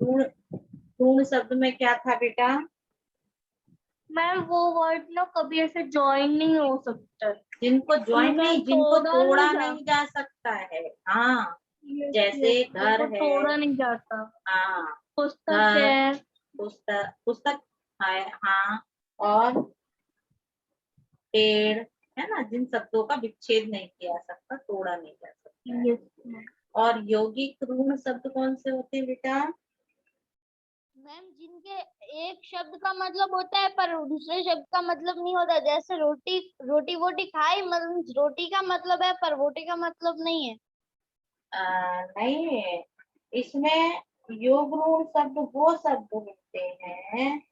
ऋण ऋण शब्द में क्या था बेटा? मैम वो वर्ड ना कभी ऐसे ज्वाइन नहीं हो सकता। जिनको ज्वाइन नहीं, जिनको तोड़ा जा नहीं जा सकता है। हाँ, यस जैसे यस, घर जिनको है। तोड़ा नहीं जाता। हाँ, पुस्तक घर, है। पुस्तक, पुस्तक है। हाँ, और पेड़, है ना, जिन शब्दों का विच्छेद नहीं किया जा सकता, तोड़ा नहीं जा सकता है। यस और यौगिक ऋण शब्द कौन से होते हैं बेटा? मैम जिनके एक शब्द का मतलब होता है पर दूसरे शब्द का मतलब नहीं होता, जैसे रोटी, रोटी वोटी खाई, मतलब रोटी का मतलब है पर वोटी का मतलब नहीं है। नहीं, इसमें योग ऋण शब्द वो शब्द होते हैं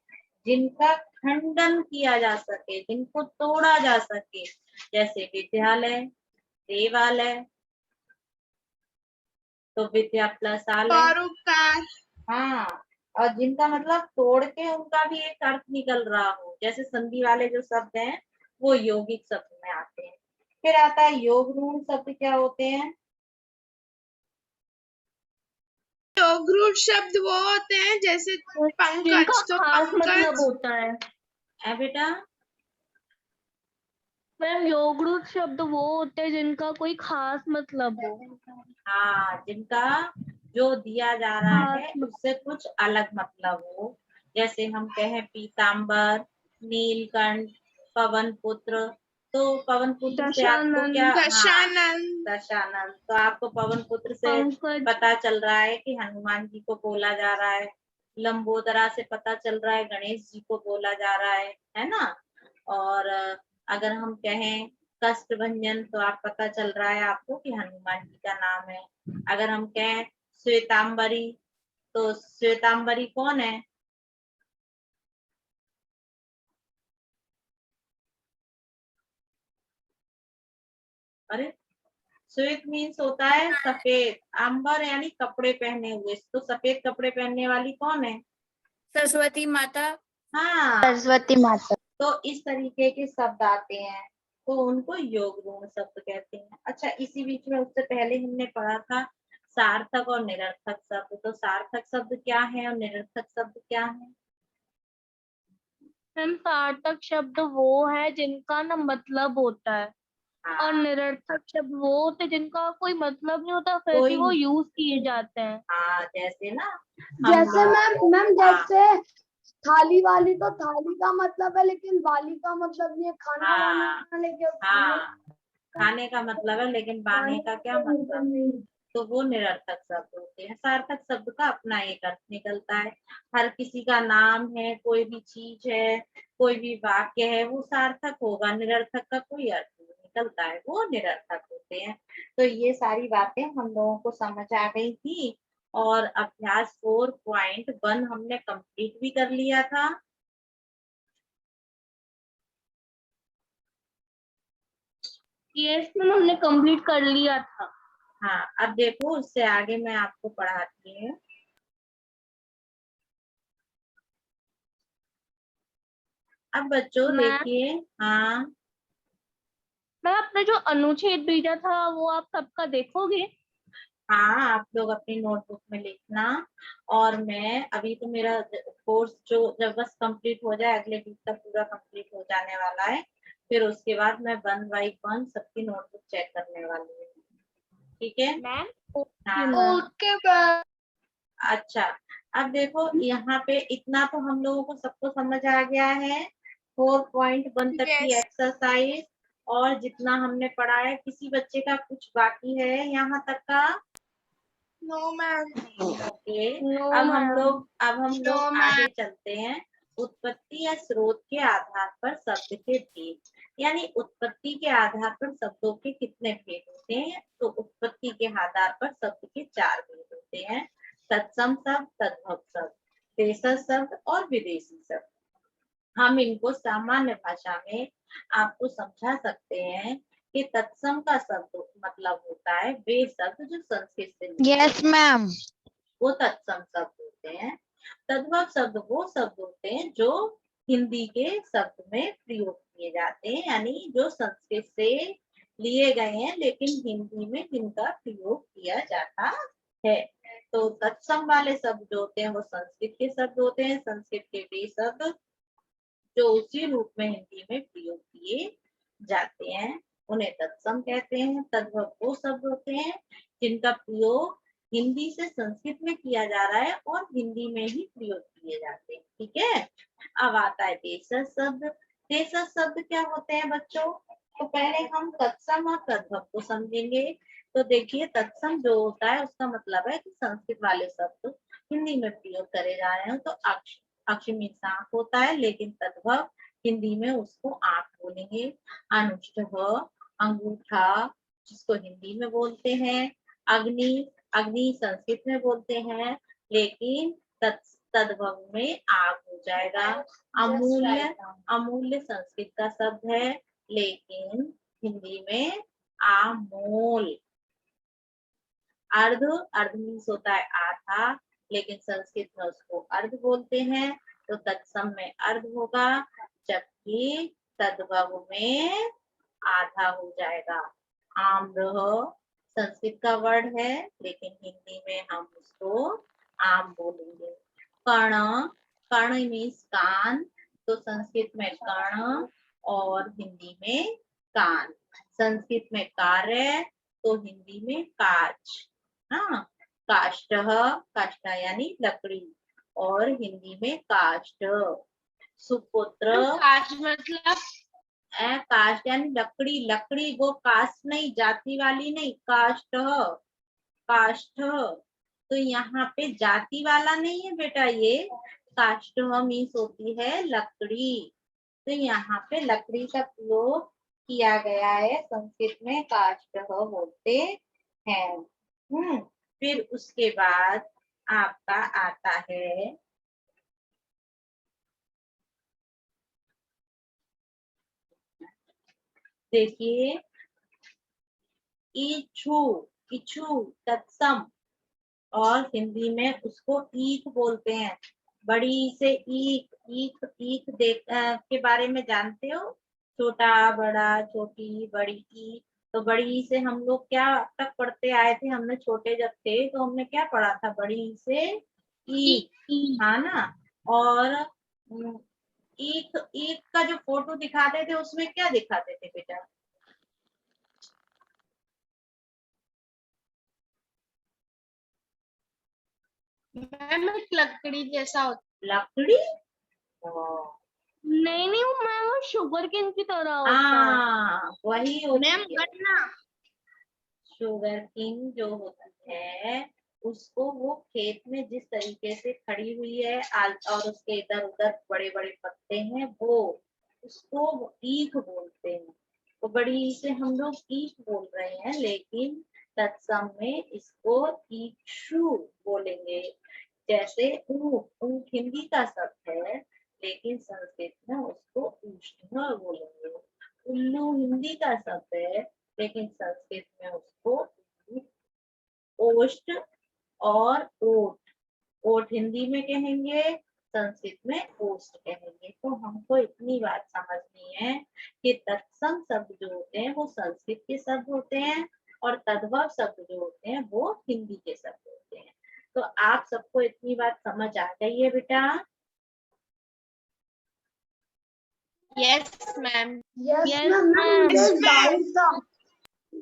जिनका खंडन किया जा सके, जिनको तोड़ा जा सके, जैसे विद्यालय, देवालय, तो विद्या प्लस आलय। हाँ, और जिनका मतलब तोड़ के उनका भी एक अर्थ निकल रहा हो, जैसे संधि वाले जो शब्द हैं वो यौगिक शब्द में आते हैं। फिर आता है योग ऋण शब्द, क्या होते हैं? योग ऋण शब्द वो होते हैं जैसे पंकज, जिनका तो खास पंकज मतलब होता है बेटा? मैम। योगरूप शब्द वो होते हैं जिनका कोई खास मतलब हो। हाँ, जिनका जो दिया जा रहा खास है उससे कुछ अलग मतलब हो, जैसे हम कहें पीताम्बर, नीलकंठ, पवन पुत्र। तो पवन पुत्र से आपको क्या? दशानन, हाँ, दशानंद, दशानन। तो आपको पवन पुत्र से पंकज। पता चल रहा है कि हनुमान जी को बोला जा रहा है। लंबोदरा से पता चल रहा है गणेश जी को बोला जा रहा है ना। और अगर हम कहें कष्टभंजन, तो आप पता चल रहा है आपको कि हनुमान जी का नाम है। अगर हम कहें श्वेतांबरी, तो श्वेतांबरी कौन है? अरे, श्वेत मीन्स होता है सफेद, अंबर यानी कपड़े पहने हुए, तो सफेद कपड़े पहनने वाली कौन है? सरस्वती माता। हाँ, सरस्वती माता। तो इस तरीके के शब्द आते हैं, तो उनको योग ऋण शब्द कहते हैं। अच्छा, इसी बीच में उससे पहले हमने पढ़ा था सार्थक और निरर्थक शब्द। तो सार्थक शब्द क्या है और निरर्थक शब्द क्या है? मैम सार्थक शब्द वो है जिनका ना मतलब होता है, और हाँ, निरर्थक शब्द वो होते हैं जिनका कोई मतलब नहीं होता, फिर भी कोई, वो यूज किए जाते हैं। हाँ, जैसे ना हम जैसे लोग, मैम हाँ, जैसे थाली वाली, तो थाली का मतलब है लेकिन वाली का मतलब नहीं है, खाना हाँ, वाना लेके खाने हाँ, खाने का मतलब है लेकिन बाने वाने का का क्या कोई मतलब? मतलब नहीं। तो वो निरर्थक शब्द होते हैं। सार्थक शब्द का अपना एक अर्थ निकलता है। हर किसी का नाम है, कोई भी चीज है, कोई भी वाक्य है, वो सार्थक होगा, निरर्थक का कोई अर्थ नहीं निकलता है, वो निरर्थक होते हैं। तो ये सारी बातें हम लोगों को समझ आ गई थी। और अभ्यास 4.1 हमने कंप्लीट भी कर लिया था। यस मैम, हमने कंप्लीट कर लिया था। हाँ, अब देखो उससे आगे मैं आपको पढ़ाती हूँ। अब बच्चों मैम, देखिए। हाँ, मैं अपना जो अनुच्छेद भेजा था वो आप सबका देखोगे? हाँ, आप लोग अपनी नोटबुक में लिखना। और मैं अभी तो मेरा कोर्स जो जब बस कंप्लीट हो जाए, अगले वीक तक पूरा कंप्लीट हो जाने वाला है, फिर उसके बाद मैं 1 बाय 1 सबकी नोटबुक चेक करने वाली हूँ। ठीक है? मैम हाँ, ओके मैम। अच्छा, अब देखो यहाँ पे इतना तो हम लोगों को सबको समझ आ गया है, 4.1 तक की यस, एक्सरसाइज। और जितना हमने पढ़ा है, किसी बच्चे का कुछ बाकी है यहाँ तक का? No ma'am, okay. नो अब हम मैम। लोग अब हम नो लोग मैम, आगे चलते हैं। उत्पत्ति या स्रोत के आधार पर शब्द के भेद, यानी उत्पत्ति के आधार पर शब्दों के कितने भेद होते हैं? तो उत्पत्ति के आधार पर शब्द के 4 भेद होते हैं: तत्सम शब्द, तद्भव शब्द, देशज शब्द और विदेशी शब्द। हम इनको सामान्य भाषा में आपको समझा सकते हैं कि तत्सम का शब्द मतलब होता है वे शब्द जो संस्कृत से लिए यस गए, मैम। वो तत्सम शब्द होते हैं। तद्भव शब्द वो शब्द होते हैं जो हिंदी के शब्द में प्रयोग किए जाते हैं, यानी जो संस्कृत से लिए गए हैं लेकिन हिंदी में जिनका प्रयोग किया जाता है। तो तत्सम वाले शब्द जो होते हैं वो संस्कृत के शब्द होते हैं। संस्कृत के वे शब्द जो उसी रूप में हिंदी में प्रयोग किए जाते हैं उन्हें तत्सम कहते हैं। तद्भव वो शब्द होते हैं जिनका प्रयोग हिंदी से संस्कृत में किया जा रहा है और हिंदी में ही प्रयोग किए जाते हैं। ठीक है, अब आता है देशज शब्द। देशज शब्द क्या होते हैं बच्चों? तो पहले हम तत्सम और तद्भव को समझेंगे। तो देखिए, तत्सम जो होता है उसका मतलब है कि संस्कृत वाले शब्द हिंदी में प्रयोग करे जा रहे हैं। तो अक्ष मीन्स आंख होता है, लेकिन तद्भव हिंदी में उसको आंख बोलेंगे। अनुष्टभ अंगूठा जिसको हिंदी में बोलते हैं। अग्नि, अग्नि संस्कृत में बोलते हैं, लेकिन तद्भव में आग हो जाएगा। अमूल्य, अमूल्य संस्कृत का शब्द है, लेकिन हिंदी में अमोल। अर्ध, अर्ध मीन्स होता है आधा, लेकिन संस्कृत में उसको अर्ध बोलते हैं। तो तत्सम में अर्ध होगा, जबकि तद्भव में आधा हो जाएगा। आम्र संस्कृत का वर्ड है, लेकिन हिंदी में हम उसको आम बोलेंगे। कर्ण, कर्ण मीन्स कान, तो संस्कृत में कर्ण और हिंदी में कान। संस्कृत में कार्य तो हिंदी में काज। हाँ, काष्ठ, काष्ठ यानी लकड़ी और हिंदी में काष्ठ। सुपुत्र, काश मतलब काष्ठ यानी लकड़ी, लकड़ी वो काष्ठ नहीं, जाति वाली नहीं, काष्ठ, काष्ठ। तो यहाँ पे जाति वाला नहीं है बेटा, ये काष्ठ मीन्स होती है लकड़ी। तो यहाँ पे लकड़ी का प्रयोग किया गया है, संस्कृत में काष्ठ बोलते हैं। फिर उसके बाद आपका आता है देखिए इच्छु, इच्छु तत्सम और हिंदी में उसको ईख बोलते हैं। बड़ी से ईख, ईख, ईख के बारे में जानते हो? छोटा बड़ा, छोटी बड़ी ईख। तो बड़ी से हम लोग क्या तक पढ़ते आए थे? हमने छोटे जब थे तो हमने क्या पढ़ा था? बड़ी से ईख, हाँ ना। और ईख, ईख का जो फोटो दिखाते थे उसमें क्या दिखाते थे बेटा? मैम एक लकड़ी जैसा होता लकड़ी? नहीं नहीं, वो शुगर केन की तरह होता है। हाँ, वही है। होती मैम है। गन्ना, शुगर किंग जो होती है उसको वो खेत में जिस तरीके से खड़ी हुई है और उसके इधर उधर बड़े बड़े पत्ते हैं, वो उसको ईख बोलते हैं। तो बड़ी से हम लोग ईख बोल रहे हैं, लेकिन तत्सम में इसको इक्षु बोलेंगे। जैसे ऊँट, ऊँट हिंदी का शब्द है, लेकिन संस्कृत में उसको उष्ण बोलेंगे। उल्लू हिंदी का शब्द है, लेकिन संस्कृत में उसको ओष्ठ और ओट, ओट हिंदी में कहेंगे, संस्कृत में ओष्ठ कहेंगे। तो हमको इतनी बात समझनी है कि तत्सम शब्द जो होते हैं वो संस्कृत के शब्द होते हैं और तद्भव शब्द जो होते हैं वो हिंदी के शब्द होते हैं। तो आप सबको इतनी बात समझ आ गई है बेटा? Yes ma'am. Yes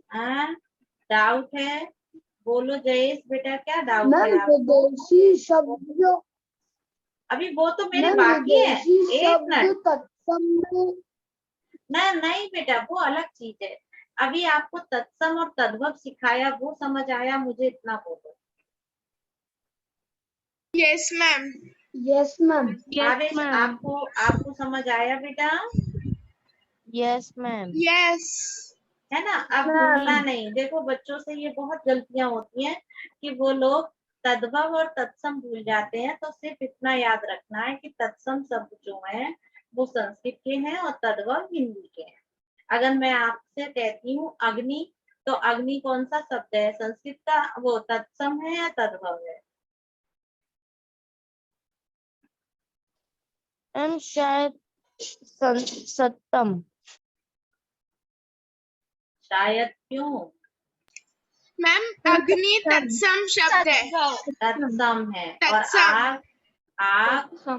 ma'am. Doubt है? बोलो जयेश बेटा, क्या डाउट है मैम आपको? विदेशी शब्द जो अभी वो तो मेरे मैम बाकी है, विदेशी एक शब्द मिनट। तत्सम में नहीं बेटा, वो अलग चीज है। अभी आपको तत्सम और तद्भव सिखाया, वो समझ आया मुझे, इतना बोलो। Yes ma'am. Yes ma'am Bhavesh, आपको आपको समझ आया बेटा? Yes ma'am. यस है ना? अब भूलना नहीं। देखो, बच्चों से ये बहुत गलतियां होती हैं कि वो लोग तद्भव और तत्सम भूल जाते हैं। तो सिर्फ इतना याद रखना है कि तत्सम शब्द जो है वो संस्कृत के हैं और तद्भव हिंदी के हैं। अगर मैं आपसे कहती हूँ अग्नि, तो अग्नि कौन सा शब्द है? संस्कृत का वो तत्सम है या तद्भव है? मैम शायद सत्तम। शायद, क्यों? मैम अग्नि तत्सम शब्द है। तत्सम है। और तत्सम। आग, आग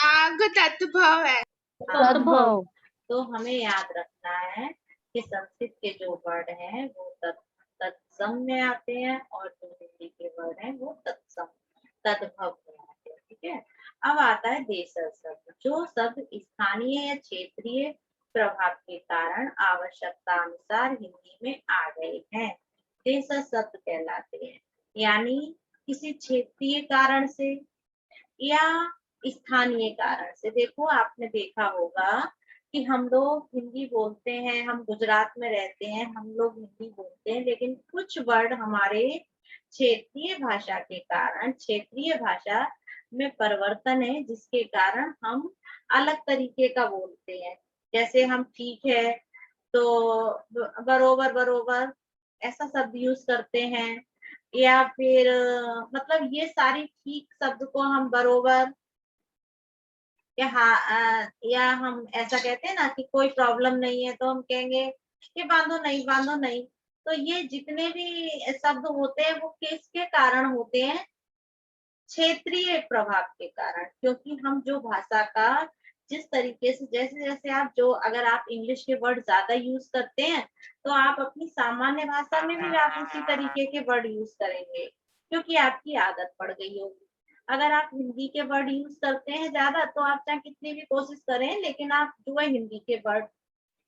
आग तत्भव है। तद्भव। तो हमें याद रखना है कि संस्कृत के जो वर्ड हैं वो तत्सम में आते हैं और जो हिंदी के वर्ड हैं वो तत्सम तद्भव में आते हैं। ठीक है। अब आता है देशज शब्द। जो शब्द स्थानीय या क्षेत्रीय प्रभाव के कारण आवश्यकता अनुसार हिंदी में आ गए हैं, देशज शब्द कहलाते हैं। यानी किसी क्षेत्रीय कारण से या स्थानीय कारण से। देखो आपने देखा होगा कि हम लोग हिंदी बोलते हैं, हम गुजरात में रहते हैं, हम लोग हिंदी बोलते हैं, लेकिन कुछ वर्ड हमारे क्षेत्रीय भाषा के कारण, क्षेत्रीय भाषा में परिवर्तन है जिसके कारण हम अलग तरीके का बोलते हैं। जैसे हम ठीक है तो बरोबर बरोबर ऐसा शब्द यूज करते हैं, या फिर मतलब ये सारी ठीक शब्द को हम बरोबर या या हम ऐसा कहते हैं ना कि कोई प्रॉब्लम नहीं है तो हम कहेंगे कि बांधो नहीं, बांधो नहीं। तो ये जितने भी शब्द होते हैं वो किसके कारण होते हैं? क्षेत्रीय प्रभाव के कारण। क्योंकि हम जो भाषा का जिस तरीके से, जैसे जैसे आप जो अगर आप इंग्लिश के वर्ड ज्यादा यूज करते हैं तो आप अपनी सामान्य भाषा में भी आप उसी तरीके के वर्ड यूज करेंगे क्योंकि आपकी आदत पड़ गई होगी। अगर आप हिंदी के वर्ड यूज करते हैं ज्यादा तो आप चाहे कितनी भी कोशिश करें लेकिन आप जो है हिंदी के वर्ड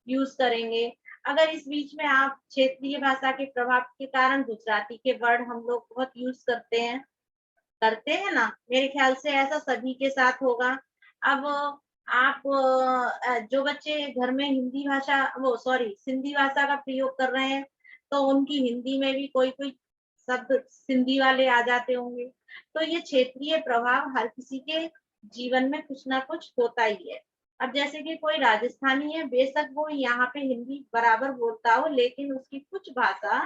यूज करेंगे। अगर इस बीच में आप क्षेत्रीय भाषा के प्रभाव के कारण गुजराती के वर्ड हम लोग बहुत यूज करते हैं ना, मेरे ख्याल से ऐसा सभी के साथ होगा। अब आप जो बच्चे घर में हिंदी भाषा वो सॉरी सिंधी भाषा का प्रयोग कर रहे हैं तो उनकी हिंदी में भी कोई कोई शब्द सिंधी वाले आ जाते होंगे। तो ये क्षेत्रीय प्रभाव हर किसी के जीवन में कुछ ना कुछ होता ही है। अब जैसे कि कोई राजस्थानी है, बेशक वो यहाँ पे हिंदी बराबर बोलता हो लेकिन उसकी कुछ भाषा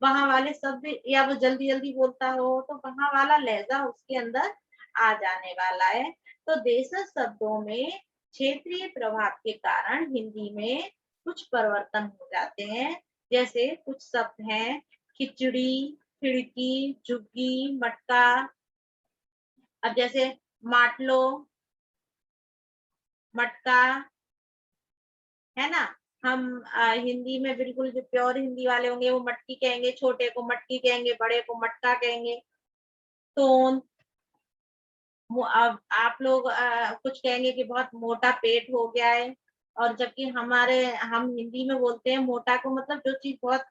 वहां वाले शब्द या वो जल्दी जल्दी बोलता हो तो वहां वाला लहजा उसके अंदर आ जाने वाला है। तो देशज शब्दों में क्षेत्रीय प्रभाव के कारण हिंदी में कुछ परिवर्तन हो जाते हैं। जैसे कुछ शब्द हैं खिचड़ी, खिड़की, झुग्गी, मटका। अब जैसे माटलो, मटका, है ना। हम हिंदी में बिल्कुल जो प्योर हिंदी वाले होंगे वो मटकी कहेंगे, छोटे को मटकी कहेंगे, बड़े को मटका कहेंगे। तो अब आप लोग कुछ कहेंगे कि बहुत मोटा पेट हो गया है, और जबकि हम हिंदी में बोलते हैं मोटा को मतलब जो चीज बहुत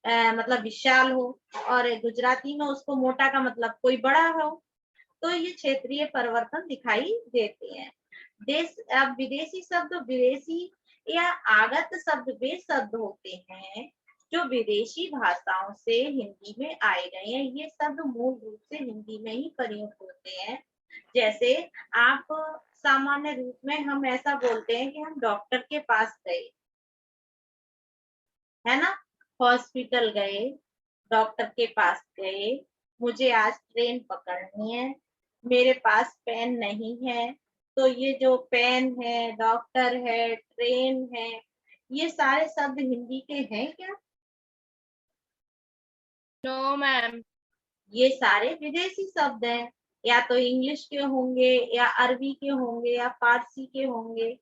मतलब विशाल हो, और गुजराती में उसको मोटा का मतलब कोई बड़ा हो। तो ये क्षेत्रीय परिवर्तन दिखाई देते हैं। अब विदेशी शब्द विदेशी या आगत शब्द वे शब्द होते हैं जो विदेशी भाषाओं से हिंदी में आए गए हैं। ये शब्द मूल रूप से हिंदी में ही प्रयुक्त होते हैं। जैसे आप सामान्य रूप में हम ऐसा बोलते हैं कि हम डॉक्टर के पास गए, है ना, हॉस्पिटल गए, डॉक्टर के पास गए, मुझे आज ट्रेन पकड़नी है, मेरे पास पेन नहीं है। तो ये जो पेन है, डॉक्टर है, ट्रेन है, ये सारे शब्द हिंदी के हैं क्या? No ma'am. ये सारे विदेशी शब्द हैं, या तो इंग्लिश के होंगे या अरबी के होंगे या फारसी के होंगे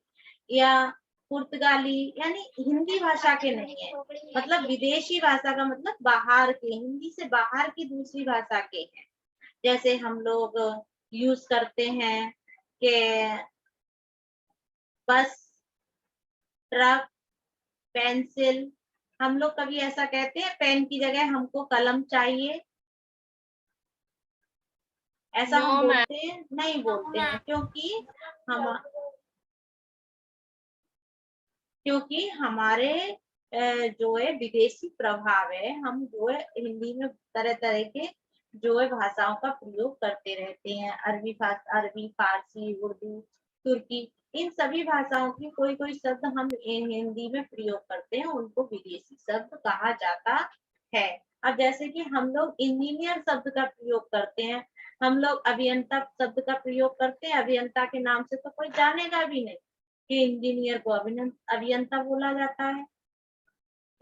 या पुर्तगाली, यानी हिंदी भाषा के नहीं है। मतलब विदेशी भाषा का मतलब बाहर के, हिंदी से बाहर की दूसरी भाषा के हैं। जैसे हम लोग यूज करते हैं कि बस, ट्रक, पेंसिल। हम लोग कभी ऐसा कहते हैं पेन की जगह हमको कलम चाहिए? ऐसा No, हम ma'am. बोलते हैं? नहीं बोलते हैं। क्योंकि हमारे जो है विदेशी प्रभाव है, हम जो है हिंदी में तरह तरह के जो है भाषाओं का प्रयोग करते रहते हैं। अरबी फारसी, उर्दू, तुर्की, इन सभी भाषाओं की कोई कोई शब्द हम हिंदी में प्रयोग करते हैं, उनको विदेशी शब्द कहा जाता है। अब जैसे कि हम लोग इंजीनियर शब्द का प्रयोग करते हैं, हम लोग अभियंता शब्द का प्रयोग करते हैं, अभियंता के नाम से तो कोई जानेगा भी नहीं कि इंजीनियर को अभियंता बोला जाता है।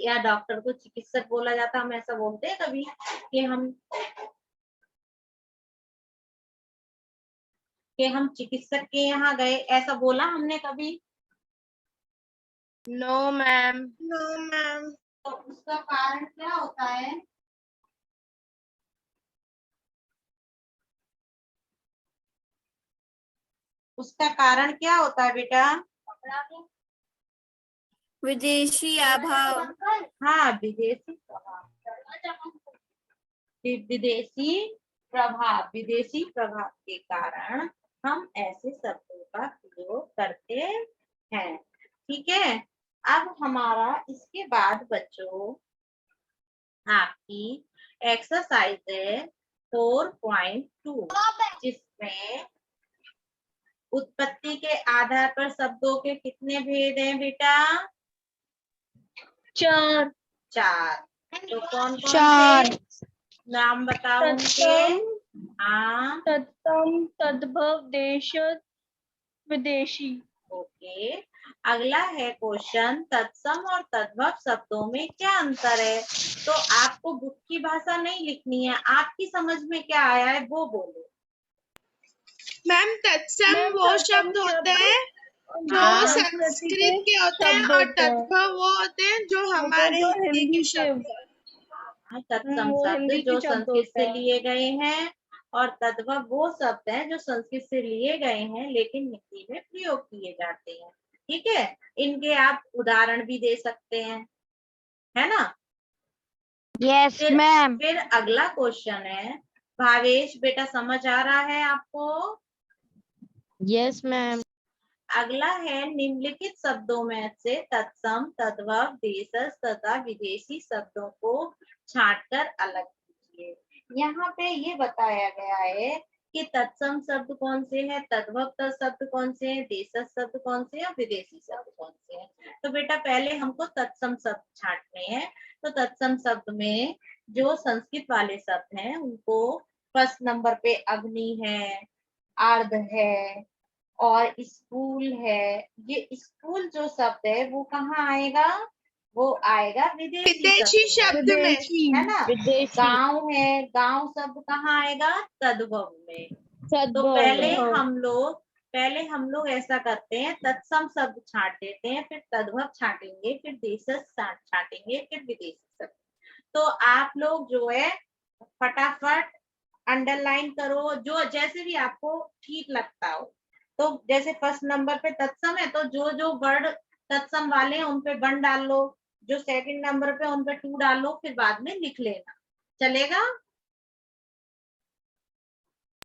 या डॉक्टर को चिकित्सक बोला जाता, हम ऐसा बोलते हैं कभी कि हम चिकित्सक के यहाँ गए, ऐसा बोला हमने कभी? No ma'am. No ma'am. तो उसका कारण क्या होता है? उसका कारण क्या होता है बेटा? विदेशी अभाव। हाँ, विदेशी प्रभाव। विदेशी प्रभाव के कारण हम ऐसे शब्दों का प्रयोग करते हैं। ठीक है, अब हमारा इसके बाद बच्चों आपकी एक्सरसाइज है 4.2, जिसमें उत्पत्ति के आधार पर शब्दों के कितने भेद हैं बेटा? 4। 4। तो कौन कौन चार। से नाम बताओ उनके? हाँ, तत्सम, तद्भव, देशज, विदेशी। ओके। अगला है क्वेश्चन, तत्सम और तद्भव शब्दों में क्या अंतर है? तो आपको बुक की भाषा नहीं लिखनी है, आपकी समझ में क्या आया है वो बोलो। मैम तत्सम मैम, वो तत्सम शब्द होते हैं जो हाँ, संस्कृत के होते हैं, शब्द और होते हैं। तत्भव वो होते हैं जो हमारे जो हिंदी के हिंदी शब्द हैं। तत्सम वो शब्द हिंदी जो के शब्द संस्कृत होते से हैं। लिए गए हैं, और तद्भव वो शब्द हैं जो संस्कृत से लिए गए हैं लेकिन हिंदी में प्रयोग किए जाते हैं। ठीक है, इनके आप उदाहरण भी दे सकते हैं, है ना? Yes ma'am. फिर अगला क्वेश्चन है, भावेश बेटा समझ आ रहा है आपको? Yes ma'am. अगला है, निम्नलिखित शब्दों में से तत्सम, तद्भव, देशज तथा विदेशी शब्दों को छांटकर अलग कीजिए। यहाँ पे ये बताया गया है कि तत्सम शब्द कौन से हैं, तद्भव शब्द कौन से हैं, देशज शब्द कौन से हैं और विदेशी शब्द कौन से हैं। तो बेटा पहले हमको तत्सम शब्द छांटने हैं। तो तत्सम शब्द में जो संस्कृत वाले शब्द हैं उनको फर्स्ट नंबर पे अग्नि है, आर्ध है और स्कूल है। ये स्कूल जो शब्द है वो कहाँ आएगा? वो आएगा विदेशी शब्द शब्द में। में, है ना? विदेशी। गांव है, गांव शब्द कहाँ आएगा? तद्भव में। तो तद्भव। पहले हम लोग ऐसा करते हैं, तत्सम शब्द छांट देते हैं, फिर तद्भव छांटेंगे, फिर देशज छांटेंगे, फिर विदेशी शब्द। तो आप लोग जो है फटाफट अंडरलाइन करो, जो जैसे भी आपको ठीक लगता हो। तो जैसे फर्स्ट नंबर पे तत्सम है तो जो जो वर्ड तत्सम वाले हैं उन पे 1 डाल लो, जो सेकंड नंबर पे उन पे 2 डाल लो, फिर बाद में लिख लेना, चलेगा?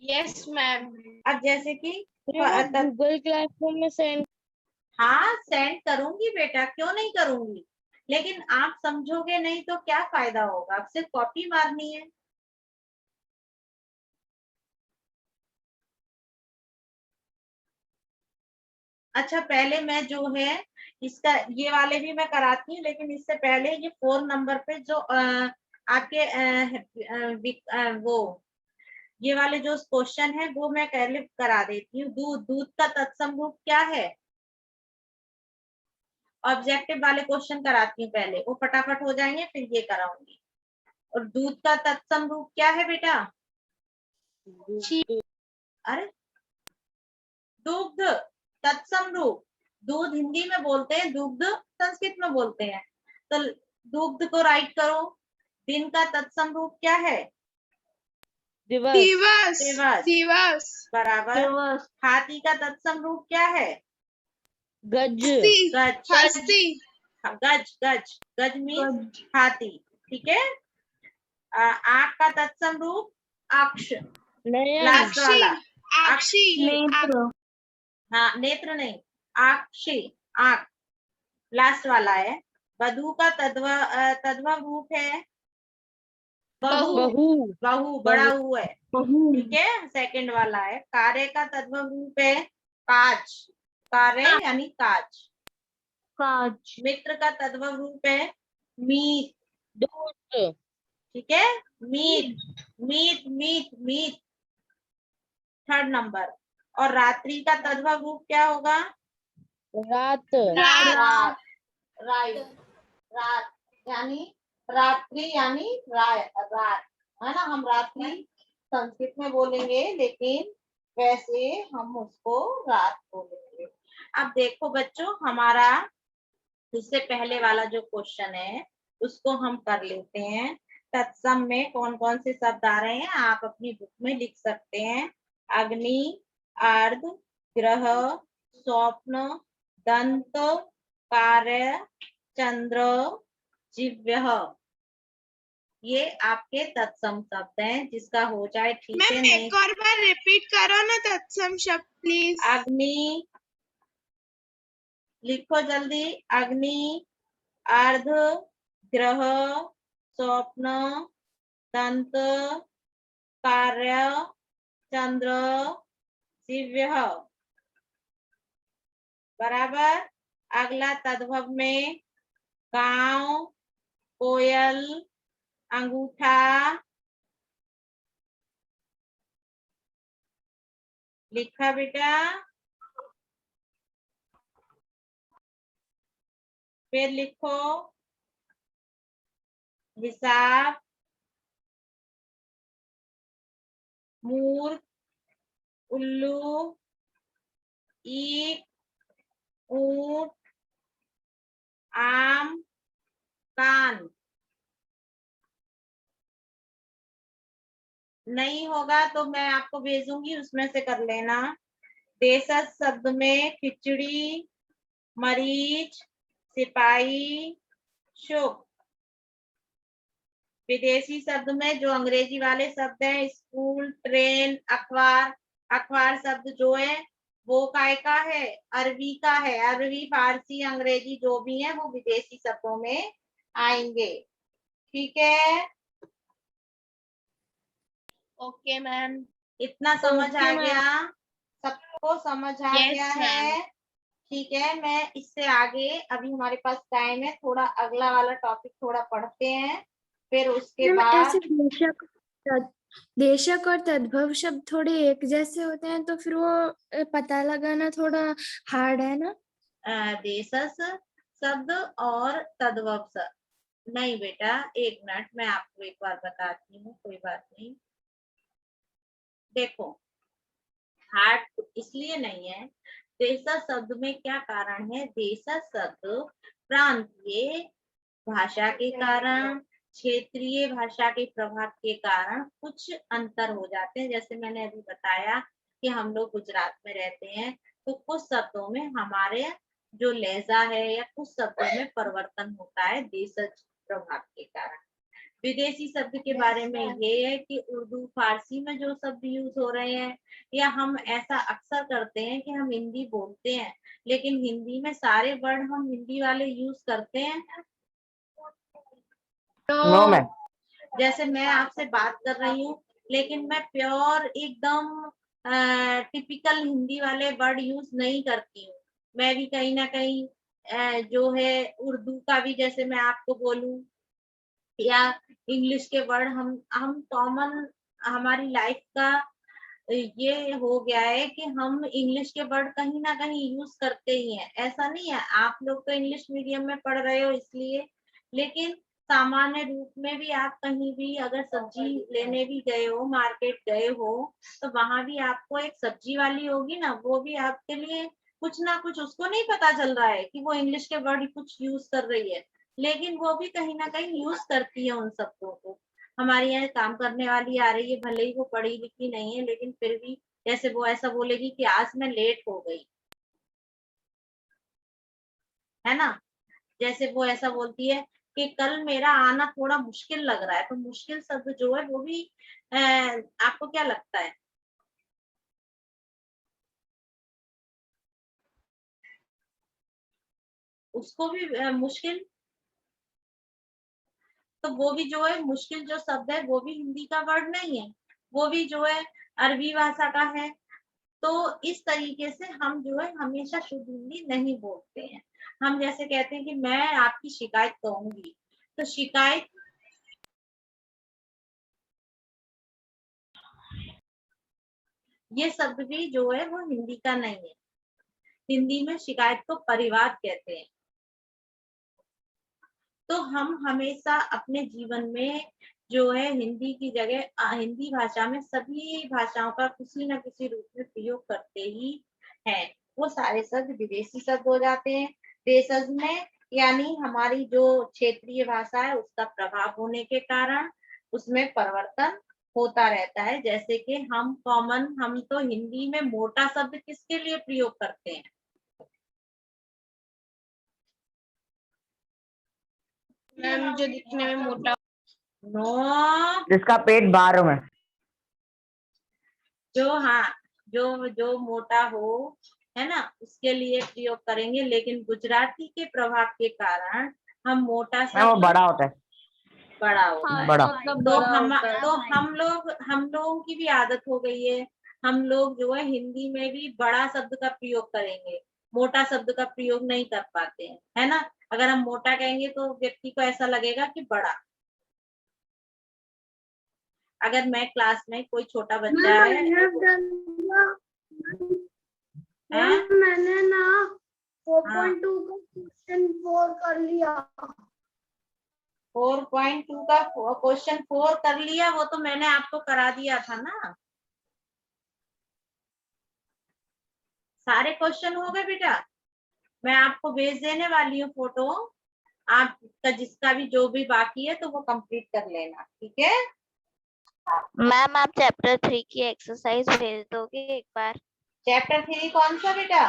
Yes ma'am. अब जैसे कि गूगल क्लासरूम में सेंड। हाँ, सेंड करूंगी बेटा, क्यों नहीं करूंगी, लेकिन आप समझोगे नहीं तो क्या फायदा होगा, अब सिर्फ कॉपी मारनी है। अच्छा, पहले मैं जो है इसका ये वाले भी मैं कराती हूँ, लेकिन इससे पहले ये 4 नंबर पे जो आपके वो ये वाले जो क्वेश्चन है वो मैं पहले करा देती हूँ। दूध, दूध का तत्सम रूप क्या है? ऑब्जेक्टिव वाले क्वेश्चन कराती हूँ पहले, वो फटाफट हो जाएंगे, फिर ये कराऊंगी। और दूध का तत्सम रूप क्या है बेटा? अरे, दुग्ध तत्सम रूप। दूध हिंदी में बोलते हैं, दुग्ध संस्कृत में बोलते हैं। तो दुग्ध को राइट करो। दिन का तत्सम रूप क्या है? दिवस। दिवस। दिवस। दिवस। बराबर। दिवस। हाथी का तत्सम रूप क्या है? गज। गज। हस्ती। गज गज गज मीन्स हाथी। ठीक है। आंख का तत्सम रूप अक्ष, नयन। लास्ट वाला। आक्षी। नेत्र। हाँ, नेत्र नहीं, आक्षी, आंख, लास्ट वाला है। बधू का तद्भव रूप है बहू। बहू। बहू बड़ा हु है, ठीक है, सेकंड वाला है। कार्य का तद्भव रूप है काज, कार्य यानी काज। काज। मित्र का तद्भव रूप है मीत, दोस्त। ठीक है, मीत मीत मीत मीत, थर्ड नंबर। और रात्रि का तद्भव रूप क्या होगा? रात। रात, रात, रात। यानी रात्रि यानी रात, है ना। हम रात्रि संस्कृत में बोलेंगे, लेकिन वैसे हम उसको रात बोलेंगे। अब देखो बच्चों, हमारा इससे पहले वाला जो क्वेश्चन है उसको हम कर लेते हैं। तत्सम में कौन कौन से शब्द आ रहे हैं आप अपनी बुक में लिख सकते हैं। अग्नि, अर्ध, ग्रह, स्वप्न, दंत, कार्य, चंद्र, जिव्य, ये आपके तत्सम शब्द हैं। जिसका हो जाए ठीक है, मैम नहीं। एक और बार रिपीट करो ना तत्सम शब्द प्लीज। अग्नि लिखो जल्दी। अग्नि, अर्ध, ग्रह, स्वप्न, दंत, कार्य, चंद्र, दिव्य। बराबर। अगला तद्भव में गांव, कोयल, अंगूठा, लिखा बेटा। फिर लिखो हिसाब, मूर्ख, उल्लू, ईख, ऊंट, आम, कान। नहीं होगा तो मैं आपको भेजूंगी, उसमें से कर लेना। देशज शब्द में खिचड़ी, मरीच, सिपाही, शुक। विदेशी शब्द में जो अंग्रेजी वाले शब्द हैं, स्कूल, ट्रेन, अखबार। अखबार शब्द जो है वो काय का है, अरबी का है। अरबी, फारसी, अंग्रेजी जो भी है वो विदेशी शब्दों में आएंगे। ठीक है, ओके मैम। इतना समझ आ Okay, गया? सबको समझ आ गया है? ठीक है, मैं इससे आगे, अभी हमारे पास टाइम है थोड़ा, अगला वाला टॉपिक थोड़ा पढ़ते हैं, फिर उसके मैम ऐसे बाद। देशक और तद्भव शब्द थोड़े एक जैसे होते हैं, तो फिर वो पता लगाना थोड़ा हार्ड है ना। देशस शब्द और तद्भव शब्द नहीं बेटा, एक मिनट मैं आपको एक बार बताती हूँ, कोई बात नहीं। देखो, हार्ड इसलिए नहीं है। देशज शब्द में क्या कारण है, देशज शब्द प्रांतीय भाषा के कारण, क्षेत्रीय भाषा के प्रभाव के कारण कुछ अंतर हो जाते हैं। जैसे मैंने अभी बताया कि हम लोग गुजरात में रहते हैं, तो कुछ शब्दों में हमारे जो लहजा है या कुछ शब्दों में परिवर्तन होता है देशज प्रभाव के कारण। विदेशी शब्द के बारे में ये है कि उर्दू, फारसी में जो शब्द यूज हो रहे हैं, या हम ऐसा अक्सर करते हैं कि हम हिंदी बोलते हैं, लेकिन हिंदी में सारे वर्ड हम हिंदी वाले यूज करते हैं। No ma'am. जैसे मैं आपसे बात कर रही हूँ, लेकिन मैं प्योर एकदम टिपिकल हिंदी वाले वर्ड यूज नहीं करती हूँ। मैं भी कहीं ना कहीं जो है उर्दू का भी, जैसे मैं आपको बोलूं, या इंग्लिश के वर्ड हम कॉमन, हमारी लाइफ का ये हो गया है कि हम इंग्लिश के वर्ड कहीं ना कहीं यूज करते ही हैं। ऐसा नहीं है, आप लोग तो इंग्लिश मीडियम में पढ़ रहे हो इसलिए, लेकिन सामान्य रूप में भी आप कहीं भी अगर सब्जी लेने भी गए हो, मार्केट गए हो, तो वहां भी आपको एक सब्जी वाली होगी ना, वो भी आपके लिए कुछ ना कुछ, उसको नहीं पता चल रहा है कि वो इंग्लिश के वर्ड कुछ यूज कर रही है, लेकिन वो भी कहीं ना कहीं यूज करती है उन शब्दों को। हमारे यहाँ काम करने वाली आ रही है, भले ही वो पढ़ी लिखी नहीं है, लेकिन फिर भी जैसे वो ऐसा बोलेगी कि आज मैं लेट हो गई, है ना। जैसे वो ऐसा बोलती है कि कल मेरा आना थोड़ा मुश्किल लग रहा है, तो मुश्किल शब्द जो है वो भी आपको क्या लगता है, उसको भी मुश्किल, तो वो भी जो है मुश्किल जो शब्द है वो भी हिंदी का वर्ड नहीं है, वो भी जो है अरबी भाषा का है। तो इस तरीके से हम जो है हमेशा शुद्ध हिंदी नहीं बोलते हैं। हम जैसे कहते हैं कि मैं आपकी शिकायत करूंगी, तो शिकायत, ये शब्द भी जो है वो हिंदी का नहीं है। हिंदी में शिकायत को परिवाद कहते हैं। तो हम हमेशा अपने जीवन में जो है हिंदी की जगह हिंदी भाषा में सभी भाषाओं का किसी न किसी रूप में प्रयोग करते ही हैं। वो सारे शब्द विदेशी शब्द हो जाते हैं देशज में, यानी हमारी जो क्षेत्रीय भाषा है उसका प्रभाव होने के कारण उसमें परिवर्तन होता रहता है। जैसे कि हम तो हिंदी में मोटा शब्द किसके लिए प्रयोग करते हैं? मैम जो दिखने में मोटा नो, जिसका पेट बाहर में। जो मोटा हो, है ना, उसके लिए प्रयोग करेंगे। लेकिन गुजराती के प्रभाव के कारण हम मोटा मैम वो शब्द बड़ा होता है। बड़ा होता हाँ है। बड़ा। मतलब तो बड़ा होता है। हम लोगों की भी आदत हो गई है, हम लोग जो है हिंदी में भी बड़ा शब्द का प्रयोग करेंगे, मोटा शब्द का प्रयोग नहीं कर पाते हैं, है ना। अगर हम मोटा कहेंगे तो व्यक्ति को ऐसा लगेगा कि बड़ा। अगर मैं क्लास में कोई छोटा बच्चा है, मैंने ना 4.2 का क्वेश्चन 4 कर लिया। 4.2 का क्वेश्चन 4 कर लिया, वो तो मैंने आपको करा दिया था ना। सारे क्वेश्चन हो गए बेटा, मैं आपको भेज देने वाली हूँ फोटो, आपका जिसका भी जो भी बाकी है तो वो कंप्लीट कर लेना, ठीक है। मैम आप चैप्टर 3 की एक्सरसाइज भेज दोगे एक बार? चैप्टर 3 कौन सा बेटा?